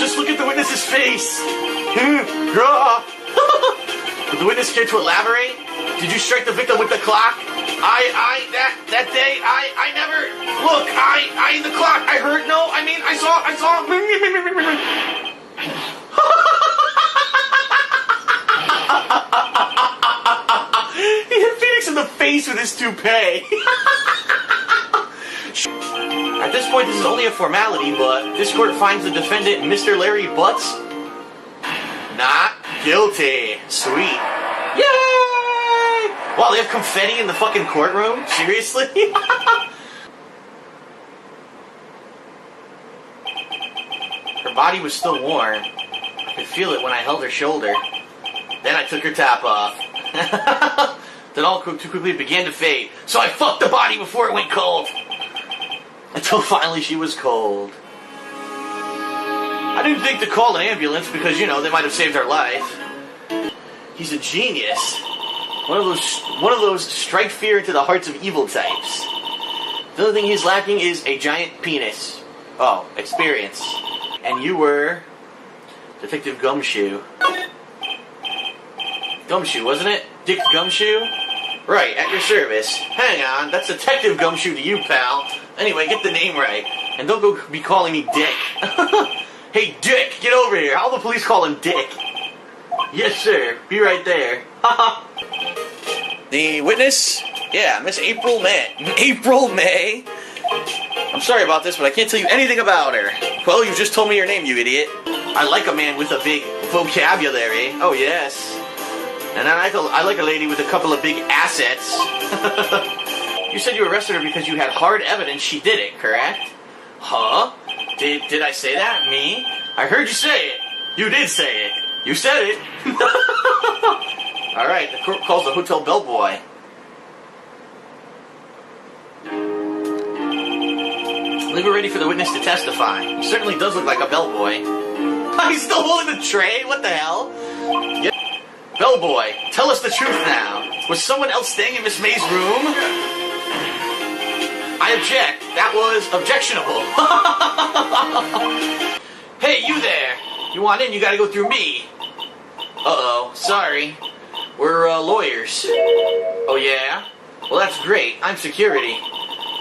Just look at the witness's face. Would the witness care to elaborate? Did you strike the victim with the clock? That day, I never, look, the clock, I heard, no, I mean, I saw. He hit Phoenix in the face with his toupee. At this point, this is only a formality, but this court finds the defendant, Mr. Larry Butts, not guilty. Sweet. Yay! Wow, they have confetti in the fucking courtroom? Seriously? Her body was still warm. I could feel it when I held her shoulder. Then I took her top off. Then all too quickly it began to fade. So I fucked the body before it went cold. Until finally she was cold. I didn't think to call an ambulance because, you know, they might have saved her life. He's a genius. One of those strike fear into the hearts of evil types. The only thing he's lacking is a giant penis. Oh, experience. And you were Detective Gumshoe. Gumshoe, wasn't it? Dick Gumshoe? Right, at your service. Hang on, that's Detective Gumshoe to you, pal. Anyway, get the name right. And don't go be calling me Dick. Hey, Dick, get over here. All the police call him Dick. Yes, sir. Be right there. The witness? Yeah, Miss April May. April May? I'm sorry about this, but I can't tell you anything about her. Well, you just told me your name, you idiot. I like a man with a big vocabulary. Oh, yes. And I like a lady with a couple of big assets. You said you arrested her because you had hard evidence she did it, correct? Huh? Did I say that? Me? I heard you say it. You did say it. You said it. Alright, the court calls the hotel bellboy. I think we're ready for the witness to testify. He certainly does look like a bellboy. He's still holding the tray? What the hell? Yeah. Bellboy, tell us the truth now. Was someone else staying in Miss May's room? I object. That was objectionable. Hey, you there. You want in, you gotta go through me. Uh-oh, sorry. We're lawyers. Oh, yeah? Well, that's great. I'm security.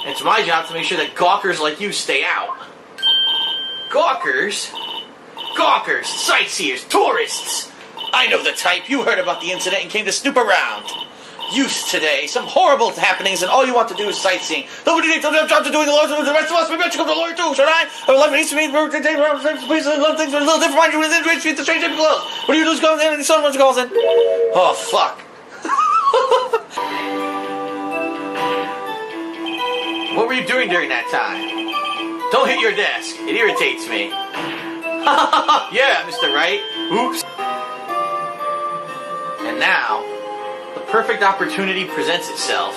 It's my job to make sure that gawkers like you stay out. Gawkers? Gawkers, sightseers, tourists. I know the type. You heard about the incident and came to snoop around. Youth today, some horrible happenings, and all you want to do is sightseeing. Nobody needs to have jobs to doing the law. The rest of us, we bet you come to a lawyer too, should I? I would love to meet me. Please, I love things are a little different. Mind you, within the street, the strange people close. What do you do? Goes in, and the son calls in. Oh, fuck. What were you doing during that time? Don't hit your desk. It irritates me. Yeah, Mr. Wright. Oops. And now, the perfect opportunity presents itself.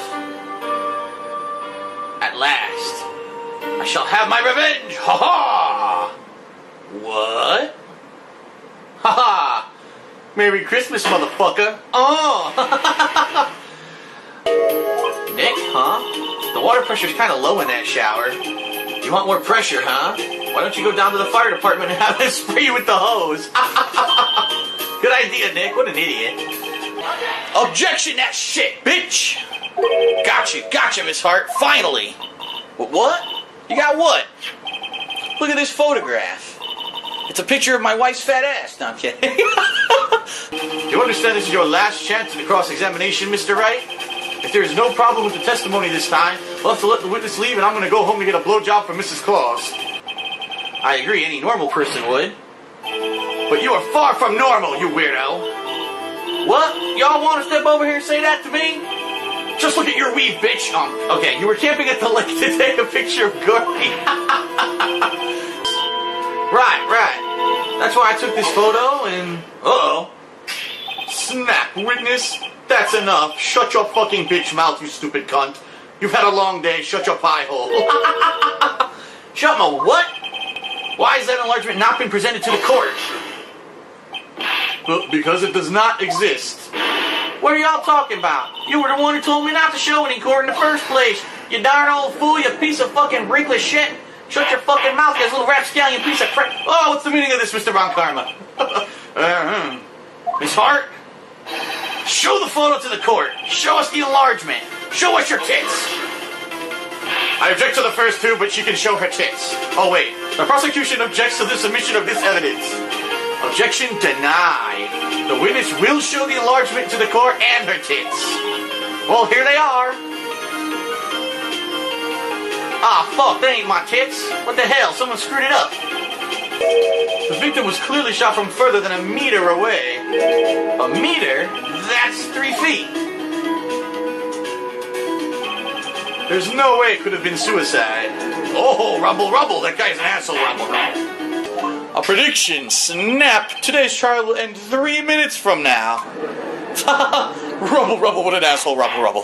At last, I shall have my revenge! Ha ha! What? Ha ha! Merry Christmas, motherfucker! Oh! Nick, huh? The water pressure's kind of low in that shower. You want more pressure, huh? Why don't you go down to the fire department and have them spray you with the hose? Good idea, Nick. What an idiot. Objection, that shit, bitch! Gotcha, Miss Hart. Finally! What? You got what? Look at this photograph. It's a picture of my wife's fat ass. No, I'm kidding. You understand this is your last chance in the cross-examination, Mr. Wright? If there is no problem with the testimony this time, we'll have to let the witness leave and I'm going to go home to get a blowjob from Mrs. Claus. I agree, any normal person would. But you are far from normal, you weirdo. What? Y'all want to step over here and say that to me? Just look at your weave, bitch. Okay, you were camping at the lake to take a picture of Gordy. Right. That's why I took this photo and... Uh-oh. Snap, witness. That's enough. Shut your fucking bitch mouth, you stupid cunt. You've had a long day. Shut your pie hole. Shut my what? Why has that enlargement not been presented to the court? Well, because it does not exist. What are y'all talking about? You were the one who told me not to show it in court in the first place. You darn old fool, you piece of fucking rinkless shit. Shut your fucking mouth, you little rapscallion piece of crap. Oh, what's the meaning of this, Mr. Von Karma? Miss Hart? Show the photo to the court. Show us the enlargement. Show us your tits. I object to the first two, but she can show her tits. Oh, wait. The prosecution objects to the submission of this evidence. Objection denied. The witness will show the enlargement to the court and her tits. Well, here they are. Ah, fuck, that ain't my tits. What the hell? Someone screwed it up. The victim was clearly shot from further than a meter away. A meter? That's 3 feet. There's no way it could have been suicide. Oh, rumble, rumble. That guy's an asshole, rumble, rumble. A prediction. Snap. Today's trial will end 3 minutes from now. Rumble, rumble. What an asshole, rumble, rumble.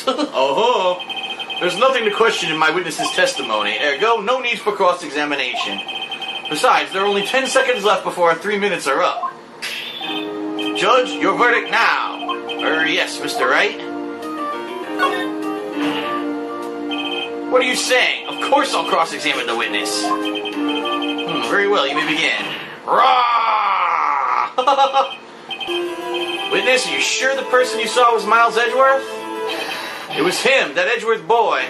Oh, there's nothing to question in my witness's testimony. Ergo, no need for cross-examination. Besides, there are only 10 seconds left before our 3 minutes are up. Judge, your verdict now. Yes, Mr. Wright. What are you saying? Of course I'll cross-examine the witness. Very well, you may begin. Rah! Witness, are you sure the person you saw was Miles Edgeworth? It was him, that Edgeworth boy.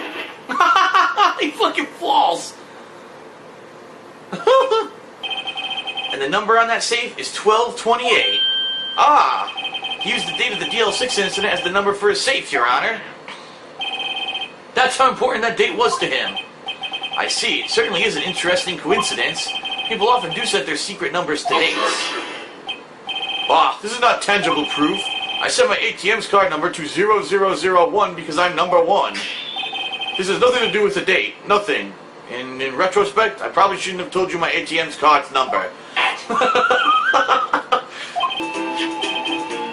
He fucking falls. And the number on that safe is 1228. Ah, he used the date of the DL6 incident as the number for his safe, Your Honor. That's how important that date was to him. I see. It certainly is an interesting coincidence. People often do set their secret numbers to dates. Ah, this is not tangible proof. I set my ATM's card number to 0001 because I'm number 1. This has nothing to do with the date. Nothing. And in retrospect, I probably shouldn't have told you my ATM's card's number.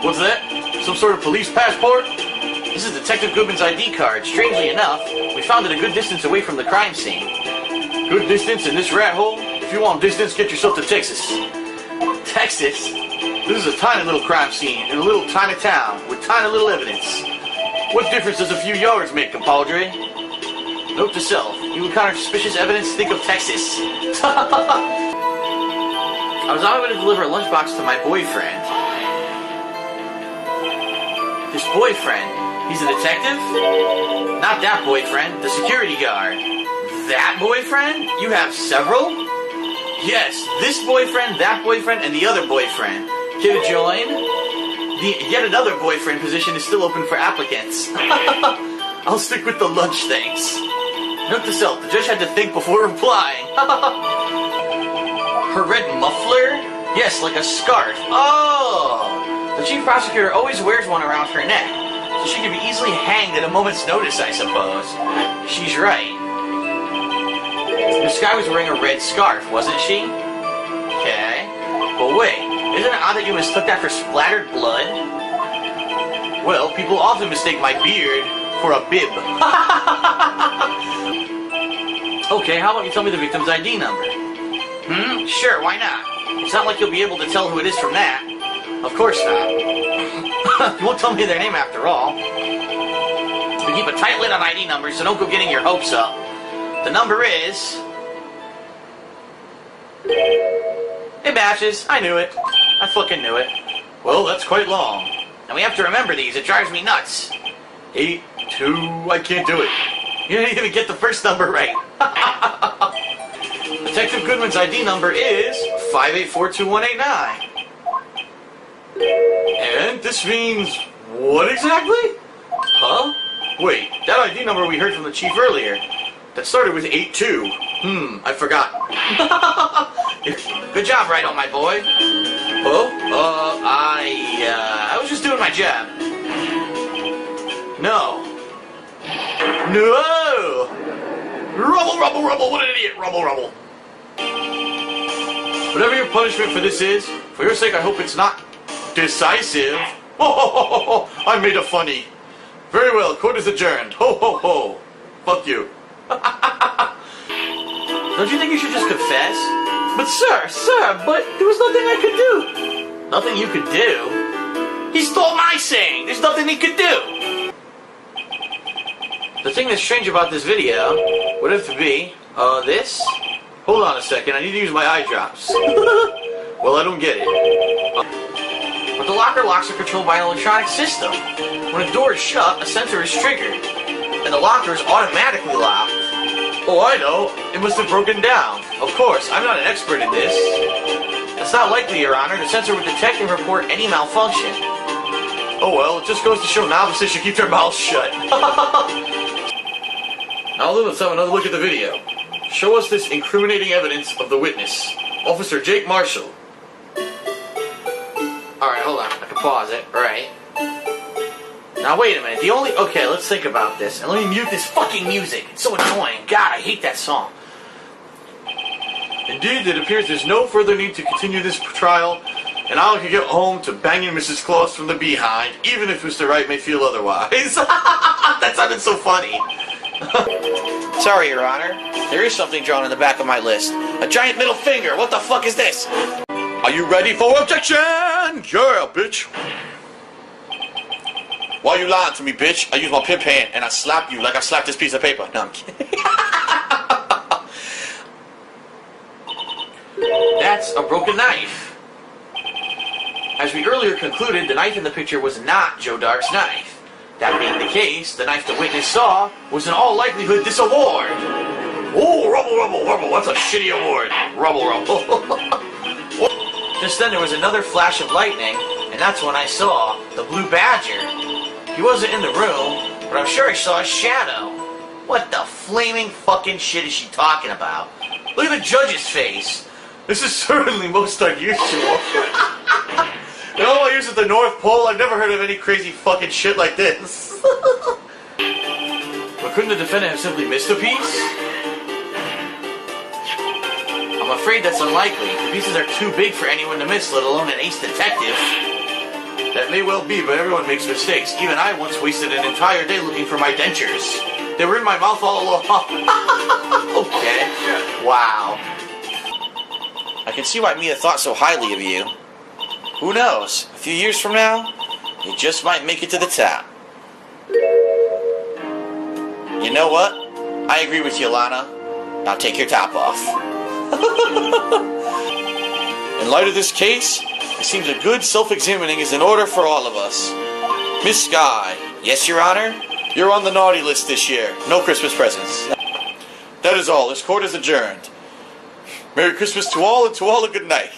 What's that? Some sort of police passport? This is Detective Goodman's ID card. Strangely enough, we found it a good distance away from the crime scene. Good distance in this rat hole? If you want distance, get yourself to Texas. Texas? This is a tiny little crime scene in a little tiny town with tiny little evidence. What difference does a few yards make, compadre? Note to self, you encounter suspicious evidence, think of Texas. I was on my way to deliver a lunchbox to my boyfriend. This boyfriend? He's a detective? Not that boyfriend, the security guard. That boyfriend? You have several? Yes, this boyfriend, that boyfriend, and the other boyfriend. Here to join? The yet another boyfriend position is still open for applicants. I'll stick with the lunch, thanks. Note to self, the judge had to think before replying. Her red muffler? Yes, like a scarf. Oh! The chief prosecutor always wears one around her neck, so she can be easily hanged at a moment's notice, I suppose. She's right. This guy was wearing a red scarf, wasn't she? Okay. But wait, isn't it odd that you mistook that for splattered blood? Well, people often mistake my beard for a bib. Okay, how about you tell me the victim's ID number? Sure, why not? It's not like you'll be able to tell who it is from that. Of course not. You won't tell me their name after all. We keep a tight lid on ID numbers, so don't go getting your hopes up. The number is... It matches. I knew it. I fucking knew it. Well, that's quite long. And we have to remember these. It drives me nuts. 8, 2... I can't do it. You didn't even get the first number right. Detective Goodman's ID number is 5842189. And this means what exactly? Huh? Wait, that ID number we heard from the chief earlier, that started with 82. I forgot. Good job, Wright, on my boy. Oh, I was just doing my job. No. No! Rubble, rubble, rubble, what an idiot! Rubble, rubble. Whatever your punishment for this is, for your sake I hope it's not decisive. Oh, I made a funny. Very well, court is adjourned. Ho, ho, ho. Fuck you. Don't you think you should just confess? But sir, but there was nothing I could do. Nothing you could do? He stole my saying. There's nothing he could do. The thing that's strange about this video would have to be, this? Hold on a second, I need to use my eye drops. Well, I don't get it. But the locker locks are controlled by an electronic system. When a door is shut, a sensor is triggered, and the locker is automatically locked. Oh, I know. It must have broken down. Of course, I'm not an expert in this. It's not likely, Your Honor. The sensor would detect and report any malfunction. Oh well, it just goes to show novices should keep their mouths shut. Now let's have another look at the video. Show us this incriminating evidence of the witness, Officer Jake Marshall. Alright, hold on. I can pause it. Right. Now wait a minute. Okay, let's think about this. And let me mute this fucking music. It's so annoying. God, I hate that song. Indeed, it appears there's no further need to continue this trial, and I can get home to banging Mrs. Claus from the behind, even if Mr. Wright may feel otherwise. That sounded so funny. Sorry, Your Honor. There is something drawn in the back of my list. A giant middle finger. What the fuck is this? Are you ready for objection? Yeah, bitch. Why you lying to me, bitch? I use my pimp hand and I slap you like I slapped this piece of paper. No, I'm kidding. That's a broken knife. As we earlier concluded, the knife in the picture was not Joe Dark's knife. That being the case, the knife the witness saw was in all likelihood this award. Oh, rubble, rubble, rubble. That's a shitty award. Rubble, rubble. Just then there was another flash of lightning, and that's when I saw the blue badger. He wasn't in the room, but I'm sure I saw a shadow. What the flaming fucking shit is she talking about? Look at the judge's face. This is certainly most unusual. In all my years at the North Pole, I've never heard of any crazy fucking shit like this. But couldn't the defendant have simply missed a piece? I'm afraid that's unlikely. The pieces are too big for anyone to miss, let alone an ace detective. That may well be, but everyone makes mistakes. Even I once wasted an entire day looking for my dentures. They were in my mouth all along. Okay. Wow. I can see why Mia thought so highly of you. Who knows? A few years from now, you just might make it to the top. You know what? I agree with you, Lana. Now take your top off. In light of this case, it seems a good self-examining is in order for all of us. Miss Sky. Yes, Your Honor? You're on the naughty list this year. No Christmas presents. That is all. This court is adjourned. Merry Christmas to all, and to all a good night.